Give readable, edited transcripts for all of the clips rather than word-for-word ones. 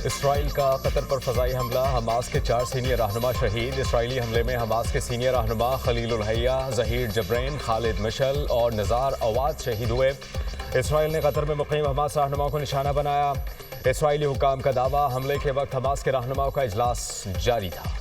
Israel का Qatar पर फजाई हमला, हमास के 4 सीनियर रहनुमा शहीद। इसराइली हमले में हमास के सीनियर रहनुमा खलीलुल हैया, जहीर जब्रेन, खालिद मिशल और निज़ार अवाद शहीद हुए। इसराइल ने कतर में मुकीम हमास रहनुमाओं को निशाना बनाया। इसराइली हुकाम का दावा, हमले के वक्त हमास के रहनुमाओं का इजलास जारी था।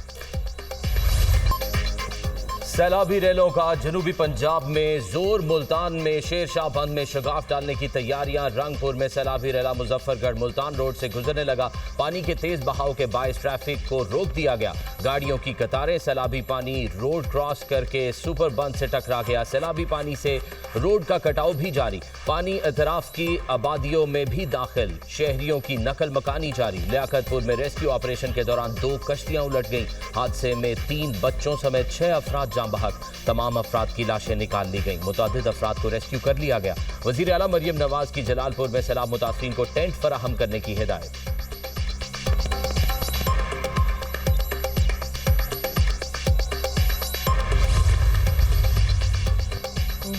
सैलाबी रैलों का जनूबी पंजाब में जोर। मुल्तान में शेर शाह बंद में शगाफ डालने की तैयारियां। रंगपुर में सैलाबी रैला मुजफ्फरगढ़ मुल्तान रोड से गुजरने लगा। पानी के तेज बहाव के बायस ट्रैफिक को रोक दिया गया। गाड़ियों की कतारें। सैलाबी पानी रोड क्रॉस करके सुपर बंद से टकरा गया। सैलाबी पानी से रोड का कटाव भी जारी। पानी अतराफ की आबादियों में भी दाखिल। शहरियों की नकल मकानी जारी। लियाकतपुर में रेस्क्यू ऑपरेशन के दौरान 2 कश्तियां उलट गईं। हादसे में 3 बच्चों समेत 6 अफराद बहक। तमाम अफराद की लाशें निकाल ली गईं। मुतअद्दिद अफराद को रेस्क्यू कर लिया गया। वज़ीर आला मरियम नवाज की जलालपुर में सैलाब मुतासिरीन को टेंट फराहम करने की हिदायत।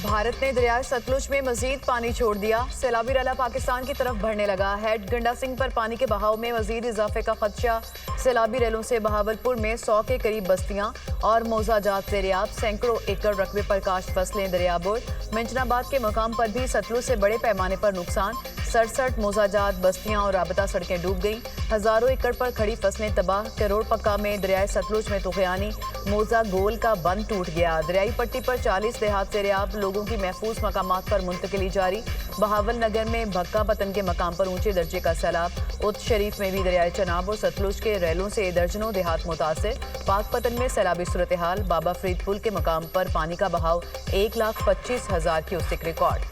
भारत ने दरियाए सतलुज में मजीद पानी छोड़ दिया। सैलाबी रैला पाकिस्तान की तरफ बढ़ने लगा। हेड गंडा सिंह पर पानी के बहाव में मजीद इजाफे का खदशा। सैलाबी रैलों से बहावलपुर में 100 के करीब बस्तियां और मौजाजात दरियाब। सैकड़ों एकड़ रकबे पर काश्त फसलें दरियाबुर। मिंचनाबाद के मकाम पर भी सतलुज से बड़े पैमाने पर नुकसान। 67 मौजाजात बस्तियां और राबता सड़कें डूब गईं। हजारों एकड़ पर खड़ी फसलें तबाह। करोड़ पक्का में दरियाए सतलुज में तुगयानी। मोजा गोल का बंद टूट गया। दरियाई पट्टी पर 40 देहात से रियाब। लोगों की महफूज मकामात पर मुंतकिली जारी। बहावल नगर में भक्का पतन के मकाम पर ऊंचे दर्जे का सैलाब। उत शरीफ में भी दरियाए चनाब और सतलुज के रैलों से दर्जनों देहात मुतासिर। पाक पतन में सैलाबी सूरत हाल। बाबा फरीद पुल के मकाम पर पानी का बहाव 1,25,000 क्यूसेक रिकॉर्ड।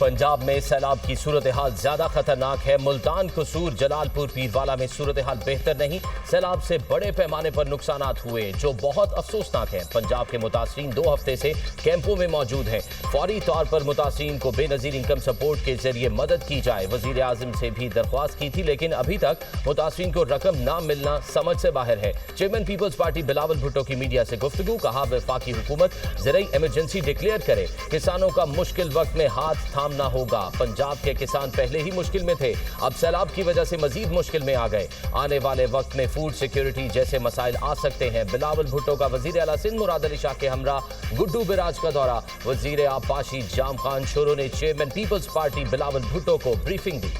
पंजाब में सैलाब की सूरत हाल ज्यादा खतरनाक है। मुल्तान, कसूर, जलालपुर, पीरवाला में सूरत हाल बेहतर नहीं। सैलाब से बड़े पैमाने पर नुकसानात हुए जो बहुत अफसोसनाक है। पंजाब के मुतासरीन 2 हफ्ते से कैंपों में मौजूद हैं। फौरी तौर पर मुतासरीन को बेनजीर इनकम सपोर्ट के जरिए मदद की जाए। वजीर आजम से भी दरख्वास्त की थी, लेकिन अभी तक मुतासरीन को रकम ना मिलना समझ से बाहर है। Chairman Peoples Party Bilawal Bhutto की मीडिया से गुफ्तगू। कहा, वफाकी हुकूमत ज़राई इमरजेंसी डिक्लेयर करे। किसानों का मुश्किल वक्त में हाथ थामना होगा। पंजाब के किसान पहले ही मुश्किल में थे, अब सैलाब की वजह से मजीद मुश्किल में आ गए। आने वाले वक्त में फूड सिक्योरिटी जैसे मसाइल आ सकते हैं। बिलावल भुट्टो का वजीर आला सिंध मुराद अली शाह के हमरा गुड्डू बिराज का दौरा। वजीर आबपाशी जाम खान शोरो ने chairman Peoples Party Bilawal Bhutto को ब्रीफिंग दी।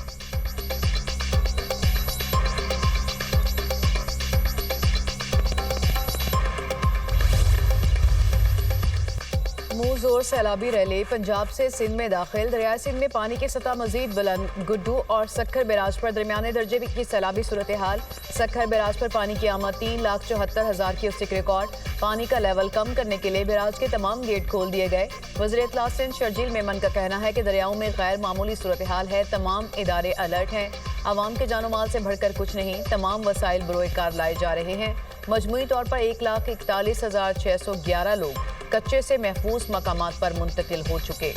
जोर सैलाबी रैली पंजाब से सिंध में दाखिल। दरिया सिंध में पानी की सतह मजीद बुलंद। गुड्डू और सक्खर बैराज पर दरमियाने दर्जे की सैलाबी सूरत हाल। सक्खर बैराज पर पानी की आमद 3,74,000 क्यूसेक रिकॉर्ड। पानी का लेवल कम करने के लिए बैराज के तमाम गेट खोल दिए गए। वज़ीर इत्तलात सिंध शर्जील मेमन का कहना है कि दरियाओं में गैर मामूली सूरत हाल है। तमाम इदारे अलर्ट हैं। आवाम के जानो माल से बढ़कर कुछ नहीं। तमाम वसाइल बरोए कार लाए जा रहे हैं। मजमूई तौर पर 1,41,611 लोग कच्चे से महफूज मकामात पर मुंतकिल हो चुके।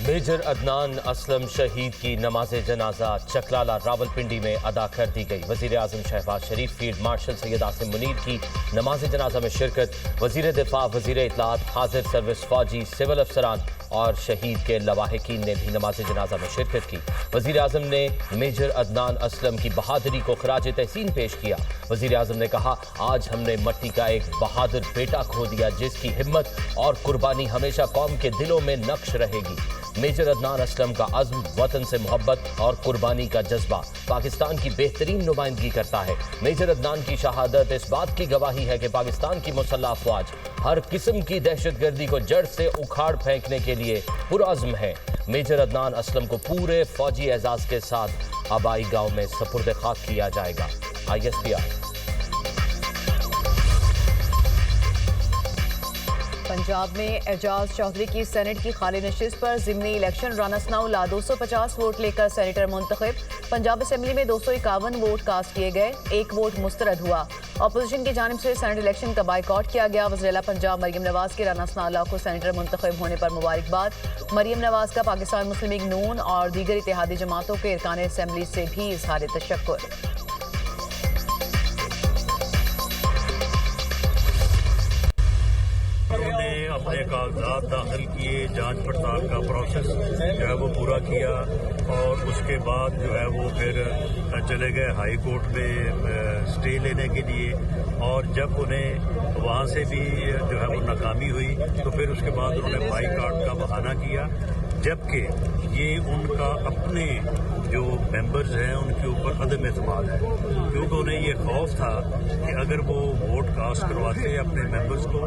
मेजर अदनान असलम शहीद की नमाज जनाजा चकलाला रावलपिंडी में अदा कर दी गई। वजीर आजम शहबाज शरीफ, फील्ड मार्शल सैयद आसिम मुनीर की नमाज जनाजा में शिरकत। वजीर दिफा, वजीर इत्तलात, हाजिर सर्विस फौजी, सिविल अफसरान और शहीद के लवाहिकीन ने भी नमाज जनाजा में शिरकत की। वजीर आजम ने मेजर अदनान असलम की बहादुरी को खराज तहसीन पेश किया। वजीर आजम ने कहा, आज हमने मट्टी का एक बहादुर बेटा खो दिया जिसकी हिम्मत और कुर्बानी हमेशा कौम के दिलों में नक्श रहेगी। मेजर अदनान असलम का अज़्म, वतन से मोहब्बत और कुर्बानी का जज्बा पाकिस्तान की बेहतरीन नुमाइंदगी करता है। मेजर अदनान की शहादत इस बात की गवाही है कि पाकिस्तान की मुसल्लह अफवाज हर किस्म की दहशतगर्दी को जड़ से उखाड़ फेंकने के लिए पुरअज़्म है। मेजर अदनान असलम को पूरे फौजी एजाज के साथ आबाई गांव में सपुर्द खाक किया जाएगा। ISPR। पंजाब में एजाज चौधरी की सेनेट की खाली नशिस्त पर ज़िमनी इलेक्शन रन असनाउल्ला 250 वोट लेकर सेनेटर मुंतखब। पंजाब असेंबली में 251 वोट कास्ट किए गए, 1 वोट मुस्तरद हुआ। अपोजिशन की जानिब से सेनेट इलेक्शन का बाइकआउट किया गया। वज़ीर-ए-आला पंजाब मरियम नवाज के राना सनाउल्लाह को सेनेटर मुंतखब होने पर मुबारकबाद। मरियम नवाज का पाकिस्तान मुस्लिम लीग नून और दीगर इत्तेहादी जमातों के अरकान असेंबली से भी इजहार तशक्कुर। उन्होंने अपने कागजात दाखिल किए, जांच पड़ताल का प्रोसेस जो है वो पूरा किया और उसके बाद जो है वो फिर चले गए हाई कोर्ट में स्टे लेने के लिए। और जब उन्हें वहाँ से भी जो है वो नाकामी हुई तो फिर उसके बाद उन्होंने बाइकआउट का बहाना किया, जबकि ये उनका अपने जो मेंबर्स हैं उनके ऊपर अदम एतमाद है, क्योंकि उन्हें ये खौफ था कि अगर वो वोट कास्ट करवाते अपने मेंबर्स को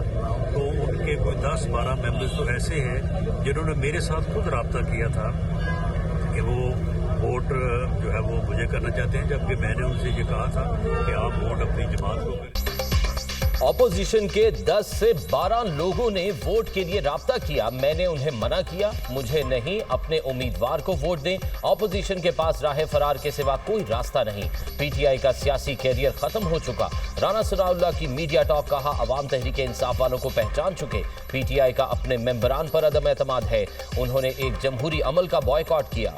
तो उनके कोई 10-12 मेंबर्स तो ऐसे हैं जिन्होंने मेरे साथ खुद रब्ता किया था कि वो वोट जो है वो मुझे करना चाहते हैं, जबकि मैंने उनसे ये कहा था कि आप वोट अपनी जमात को करें। ऑपोजिशन के 10 से 12 लोगों ने वोट के लिए राब्ता किया। मैंने उन्हें मना किया, मुझे नहीं, अपने उम्मीदवार को वोट दें। ऑपोजिशन के पास राह फरार के सिवा कोई रास्ता नहीं। पीटीआई का सियासी कैरियर खत्म हो चुका। राना सनाउल्लाह की मीडिया टॉक, कहा अवाम तहरीक इंसाफ वालों को पहचान चुके। पीटीआई का अपने मेंबरान पर अदम एतमाद है। उन्होंने एक जमहूरी अमल का बॉयकॉट किया।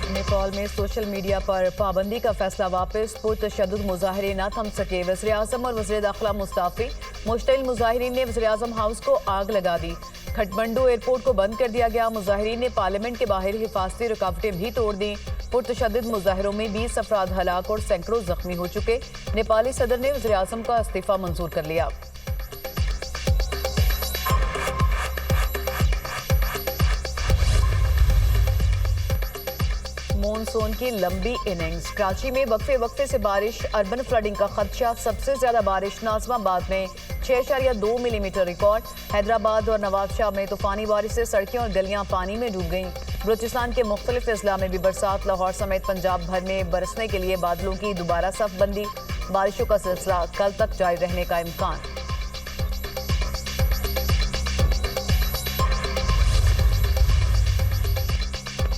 नेपाल में सोशल मीडिया पर पाबंदी का फैसला वापस। पुरतशद्दुद मुजाहरे न थम सके। वज़ीर आज़म और वज़ीर दाखिला मुस्ताफ़ी। मुश्तइल मुजाहिरीन ने वज़ीर आज़म हाउस को आग लगा दी। खटमंडू एयरपोर्ट को बंद कर दिया गया। मुजाहिरीन ने पार्लियामेंट के बाहर हिफाजती रुकावटें भी तोड़ दी। पुरतशद्दुद मुजाहरों में 20 अफराद हलाक और सैकड़ों जख्मी हो चुके। नेपाली सदर ने वज़ीर आज़म का इस्तीफा मंजूर कर लिया। मॉनसून की लंबी इनिंग्स। कराची में वक्फे से बारिश, अर्बन फ्लडिंग का खदशा। सबसे ज्यादा बारिश नाज़िमाबाद में 6.2 मिलीमीटर रिकॉर्ड। हैदराबाद और नवाबशाह में तूफानी बारिश से सड़कें और गलियां पानी में डूब गईं। बलूचिस्तान के मुख्तलिफ अजला में भी बरसात। लाहौर समेत पंजाब भर में बरसने के लिए बादलों की दोबारा सफ़बंदी। बारिशों का सिलसिला कल तक जारी रहने का इम्कान।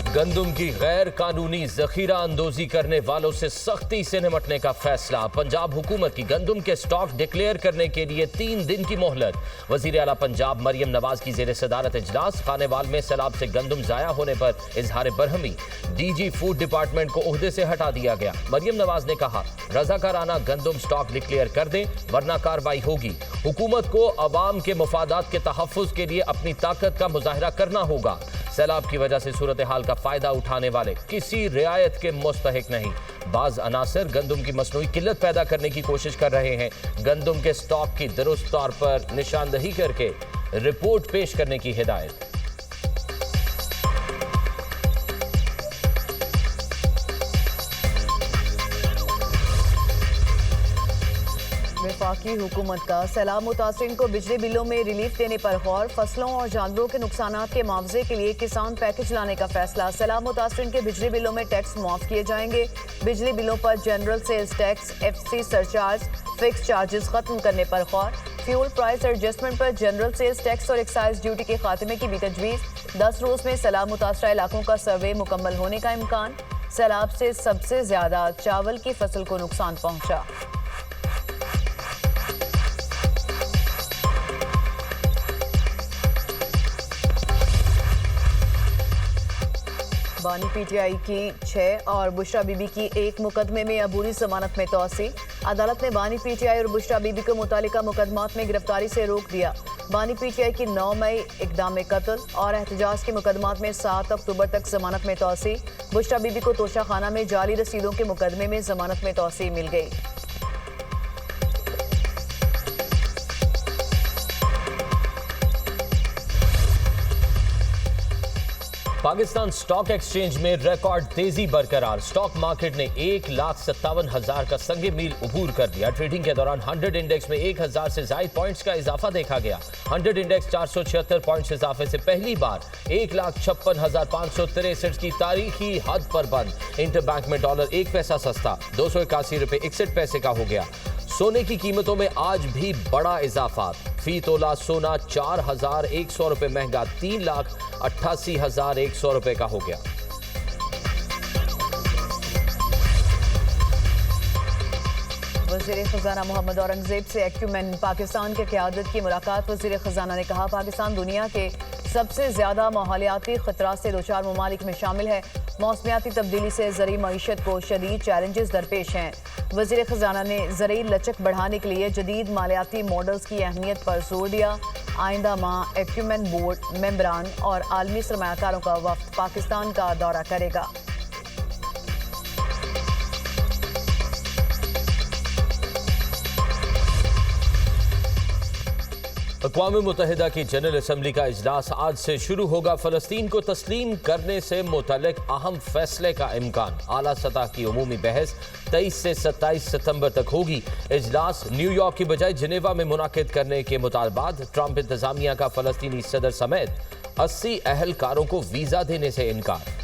गंदुम की गैर कानूनी जखीरा अंदोजी करने वालों से सख्ती से निपटने का फैसला। पंजाब हुकूमत की गंदुम के स्टॉक डिक्लेयर करने के लिए 3 दिन की मोहलत। वज़ीर आला पंजाब मरियम नवाज की ज़ेर सदारत इजलास। खानेवाल में सैलाब से गंदुम जाया होने पर इजहार बरहमी। डीजी फूड डिपार्टमेंट को ओहदे से हटा दिया गया। मरियम नवाज ने कहा रजाकाराना गंदुम स्टॉक डिक्लेयर कर दें वरना कार्रवाई होगी। हुकूमत को अवाम के मुफादात के तहफ़्फ़ुज़ के लिए अपनी ताकत का मुजाहरा करना होगा। सैलाब की वजह से सूरत हाल का फायदा उठाने वाले किसी रियायत के मुस्तहिक नहीं। बाज अनासर गंदुम की मसनूई किल्लत पैदा करने की कोशिश कर रहे हैं। गंदुम के स्टॉक की दुरुस्त तौर पर निशानदही करके रिपोर्ट पेश करने की हिदायत। वफाकी हुकूमत का सैलाब मुतासरीन को बिजली बिलों में रिलीफ देने पर गौर। फसलों और जानवरों के नुकसानात के मुआवजे के लिए किसान पैकेज लाने का फैसला। सैलाब मुतासरीन के बिजली बिलों में टैक्स मुआफ किए जाएंगे। बिजली बिलों पर general sales tax, FC surcharge, fix charges खत्म करने पर गौर। फ्यूल प्राइस एडजस्टमेंट पर जनरल सेल्स टैक्स और एक्साइज ड्यूटी के खात्मे की भी तजवीज़। 10 रोज में सैलाब मुतासरा इलाकों का सर्वे मुकम्मल होने का इम्कान। सैलाब से सबसे ज्यादा चावल की फसल को नुकसान पहुंचा। बानी पीटीआई की 6 और बुशरा बीबी की 1 मुकदमे में अबूरी जमानत में तौसी। अदालत ने बानी पीटीआई और बुशरा बीबी को मुतालिका मुकदमात में गिरफ्तारी से रोक दिया। बानी पीटीआई की 9 मई इक़दाम कत्ल और एहतजाज के मुकदमात में 7 अक्टूबर तक जमानत में तौसी। बुशरा बीबी को तोशाखाना में जाली रसीदों के मुकदमे में जमानत में तौसी मिल गई। पाकिस्तान स्टॉक एक्सचेंज में रिकॉर्ड तेजी बरकरार। स्टॉक मार्केट ने 1,57,000 का संगे मील उबूर कर दिया। ट्रेडिंग के दौरान 100 इंडेक्स में 1000 से ज्यादा पॉइंट्स का इजाफा देखा गया। 100 इंडेक्स 476 पॉइंट्स इजाफे से पहली बार 1,56,563 की तारीखी हद पर बंद। इंटरबैंक में डॉलर 1 पैसा सस्ता 281 रुपए 61 पैसे का हो गया। सोने की कीमतों में आज भी बड़ा इजाफा। फी तोला सोना 4,100 रुपए महंगा 3,88,100 रुपए का हो गया। वज़ीर ख़ज़ाना मोहम्मद औरंगज़ेब से एक्यूमेन पाकिस्तान के क़यादत की मुलाकात। वज़ीर ख़ज़ाना ने कहा, पाकिस्तान दुनिया के सबसे ज़्यादा माहौलियाती ख़तरात से दो-चार ममालिक में शामिल है। मौसमियाती तब्दीली से ज़रूरी मईशत को शदीद चैलेंजेस दरपेश हैं। वज़ीर ख़ज़ाना ने ज़रूरी लचक बढ़ाने के लिए जदीद मालियाती मॉडल्स की अहमियत पर जोर दिया। आइंदा माह एक्यूमेन बोर्ड मेंबरान और आलमी सरमायाकारों का वफ़द पाकिस्तान का दौरा करेगा। अक़वाम मुत्तहिदा की जनरल असम्बली का इजलास आज से शुरू होगा। फ़लस्तीन को तस्लीम करने से मुतल्लिक़ अहम फैसले का इम्कान। आला सतह की उमूमी बहस 23 से 27 सितंबर तक होगी। इजलास न्यूयॉर्क की बजाय जिनेवा में मुनाकिद करने के मुतालबात। ट्रंप इंतजामिया का फ़लस्तीनी सदर समेत 80 अहलकारों को वीज़ा देने से इनकार।